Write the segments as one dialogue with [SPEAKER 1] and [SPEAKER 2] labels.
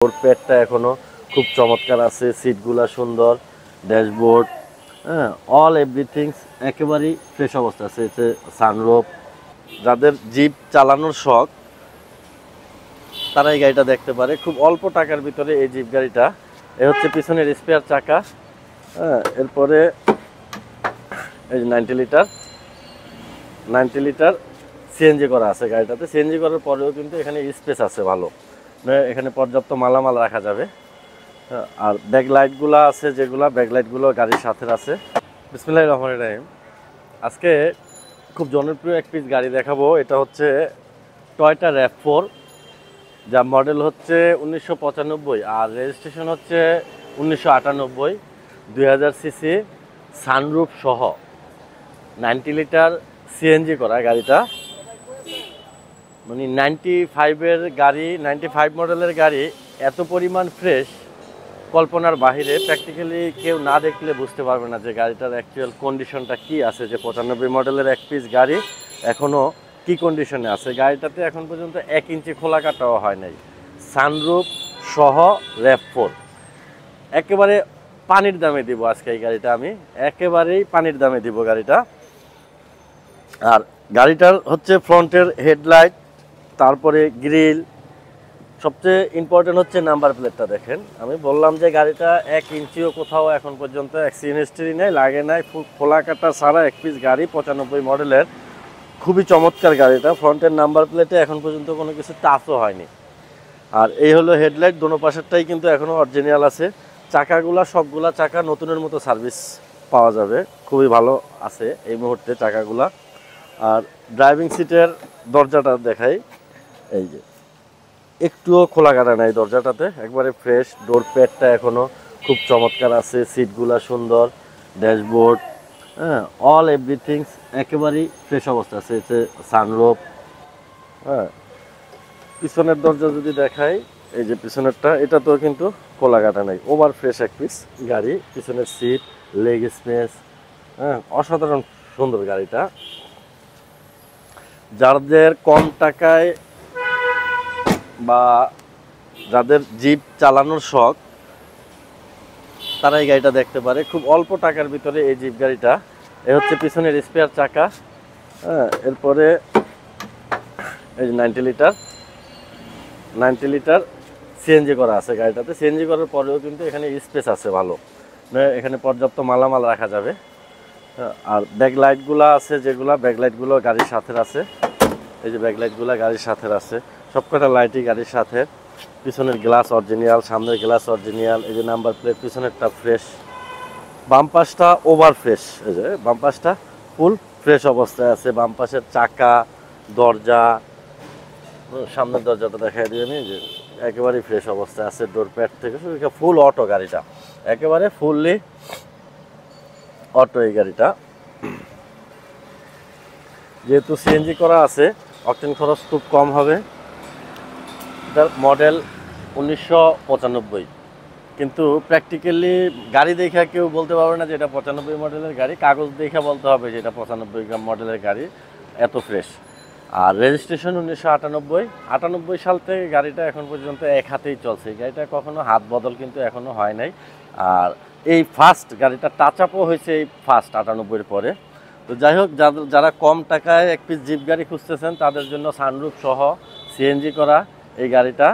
[SPEAKER 1] ডোর প্যাডটা এখনো খুব চমৎকার আছে, সিটগুলা সুন্দর, ড্যাশবোর্ড, হ্যাঁ, অল এভরিথিংস একেবারেই ফ্রেশ অবস্থা আছে। এতে সানরুফ। যাদের জিপ চালানোর শখ তারা এই গাড়িটা দেখতে পারে, খুব অল্প টাকার ভিতরে এই জিপ গাড়িটা। এ হচ্ছে পিছনের স্পেয়ার চাকা, হ্যাঁ, এরপরে এই 90 লিটার সিএনজি করা আছে গাড়িটাতে। সিএনজি করার পরেও কিন্তু এখানে স্পেস আছে ভালো, এখানে পর্যাপ্ত মালামাল রাখা যাবে। আর ব্যাকলাইটগুলো আছে, যেগুলো ব্যাকলাইটগুলো গাড়ির সাথে আছে। বিসমিল্লাহির রহমানির রহিম। আজকে খুব জনপ্রিয় এক পিস গাড়ি দেখাবো। এটা হচ্ছে টয়োটা RAV4, যা মডেল হচ্ছে 1995 আর রেজিস্ট্রেশন হচ্ছে 1998। 2000 সিসি, সানরুফ সহ 90 লিটার সিএনজি করা গাড়িটা। মানে 95-এর গাড়ি, 95 মডেলের গাড়ি এত পরিমাণ ফ্রেশ, কল্পনার বাহিরে। প্র্যাকটিক্যালি কেউ না দেখলে বুঝতে পারবে না যে গাড়িটার অ্যাকচুয়াল কন্ডিশনটা কি আছে, যে 95 মডেলের এক পিস গাড়ি এখনও কি কন্ডিশনে আছে। গাড়িটাতে এখন পর্যন্ত 1 ইঞ্চি খোলা কাটাও হয় নাই, সানরুফ সহ RAV4। একেবারে পানির দামে দিব আজকে এই গাড়িটা, আমি একেবারেই পানির দামে দিব গাড়িটা। আর গাড়িটার হচ্ছে ফ্রন্টের হেডলাইট, তারপরে গ্রিল, সবচেয়ে ইম্পর্টেন্ট হচ্ছে নাম্বার প্লেটটা দেখেন। আমি বললাম যে গাড়িটা 1 ইঞ্চিও কোথাও এখন পর্যন্ত অ্যাক্সিডেন্ট হিস্ট্রি নেই, লাগে নাই, খোলা কাটা ছাড়া এক পিস গাড়ি 95 মডেলের, খুবই চমৎকার গাড়িটা। ফ্রন্টের নাম্বার প্লেটে এখন পর্যন্ত কোনো কিছু টাচও হয়নি। আর এই হলো হেডলাইট, দোনো পাশেরটাই কিন্তু এখনও অরিজিনাল আছে। চাকাগুলা, সবগুলা চাকা নতুনের মতো সার্ভিস পাওয়া যাবে, খুবই ভালো আছে এই মুহূর্তে চাকাগুলা। আর ড্রাইভিং সিটের দরজাটা দেখাই, এই যে একটুও খোলা কাটা নাই দরজাটাতে, একবারে ফ্রেশ। ডোর প্যাডটা এখনও খুব চমৎকার আছে, সিটগুলা সুন্দর, ড্যাশবোর্ড, হ্যাঁ, অল এভরিথিংস একেবারেই ফ্রেশ অবস্থা আছে। এতে সানরুফ, হ্যাঁ। পিছনের দরজা যদি দেখাই, এই যে পিছনেরটা, এটা তো কিন্তু খোলা কাটা নাই, ওভার ফ্রেশ এক পিস গাড়ি। পিছনের সিট, লেগ স্পেস, হ্যাঁ, অসাধারণ সুন্দর গাড়িটা। যাদের কম টাকায় বা যাদের জিপ চালানোর শখ তারা এই গাড়িটা দেখতে পারে, খুব অল্প টাকার ভিতরে এই জিপ গাড়িটা। এ হচ্ছে পিছনের স্পেয়ার চাকা, হ্যাঁ, এরপরে এই 90 লিটার সিএনজি করা আছে গাড়িটাতে। সিএনজি করার পরেও কিন্তু এখানে স্পেস আছে ভালো, এখানে পর্যাপ্ত মালামাল রাখা যাবে। আর ব্যাকলাইটগুলো আছে, যেগুলো ব্যাকলাইটগুলো গাড়ির সাথে আছে, এই যে ব্যাকলাইটগুলো গাড়ির সাথে আছে, সবকটা লাইটই গাড়ির সাথে। পিছনের গ্লাস অরিজিনাল, সামনের গ্লাস অরিজিনাল, এই যে নাম্বার প্লেট, পিছনেরটা ফ্রেশ, বামপাশটা ওভার ফ্রেশ, এই যে বামপাশটা ফুল ফ্রেশ অবস্থায় আছে। বামপাশের চাকা, দরজা, সামনের দরজাটা দেখাই দিয়ে আমি, যে একেবারেই ফ্রেশ অবস্থায় আছে। ডোর প্যাড থেকে ফুল অটো গাড়িটা, একেবারে ফুললি অটো এই গাড়িটা। যেহেতু সিএনজি করা আছে, অকটেন খরচ খুব কম হবে। এটার মডেল 1995, কিন্তু প্র্যাকটিক্যালি গাড়ি দেখা কেউ বলতে পারবে না যে এটা 95 মডেলের গাড়ি। কাগজ দেখা বলতে হবে যে এটা 95 মডেলের গাড়ি, এত ফ্রেশ। আর রেজিস্ট্রেশন 1998 সাল থেকে গাড়িটা এখন পর্যন্ত এক হাতেই চলছে। এই গাড়িটা কখনো হাত বদল কিন্তু এখনও হয় নাই। আর এই ফার্স্ট গাড়িটা টাচ আপও হয়েছে এই ফার্স্ট 98-এর পরে। তো যাই হোক, যারা কম টাকায় এক পিস জিপ গাড়ি খুঁজতেছেন তাদের জন্য সানরুফ সহ সিএনজি করা এই গাড়িটা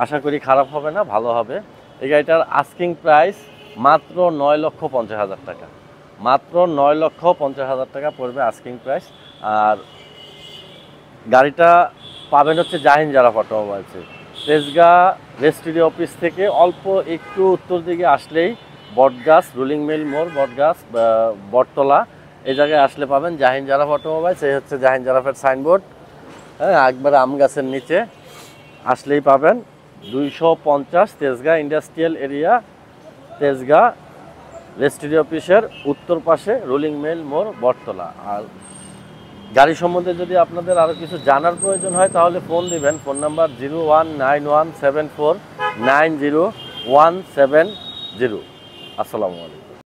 [SPEAKER 1] আশা করি খারাপ হবে না, ভালো হবে। এই গাড়িটার আস্কিং প্রাইস মাত্র 9,50,000 টাকা, মাত্র 9,50,000 টাকা পড়বে আস্কিং প্রাইস। আর গাড়িটা পাবেন হচ্ছে জাহিন জারাফ অটোমোবাইলসে, তেজগাঁ রেজিস্ট্রি অফিস থেকে অল্প একটু উত্তর দিকে আসলেই বটগাছ, রুলিং মিল মোড়, বটগাছ, বটতলা, এই জায়গায় আসলে পাবেন জাহিন জারাফ অটোমোবাইলস। এই হচ্ছে জাহিন জারাফের সাইনবোর্ড, হ্যাঁ, একবারে আম গাছের নিচে আসলেই পাবেন। 250 Tejgaon industrial area, Tejgaon registry অফিসের উত্তর পাশে, রুলিং মিল মোড়, বটতলা। আর গাড়ি সম্বন্ধে যদি আপনাদের আরও কিছু জানার প্রয়োজন হয় তাহলে ফোন দিবেন, ফোন নাম্বার 019174901770। আসসালামু আলাইকুম।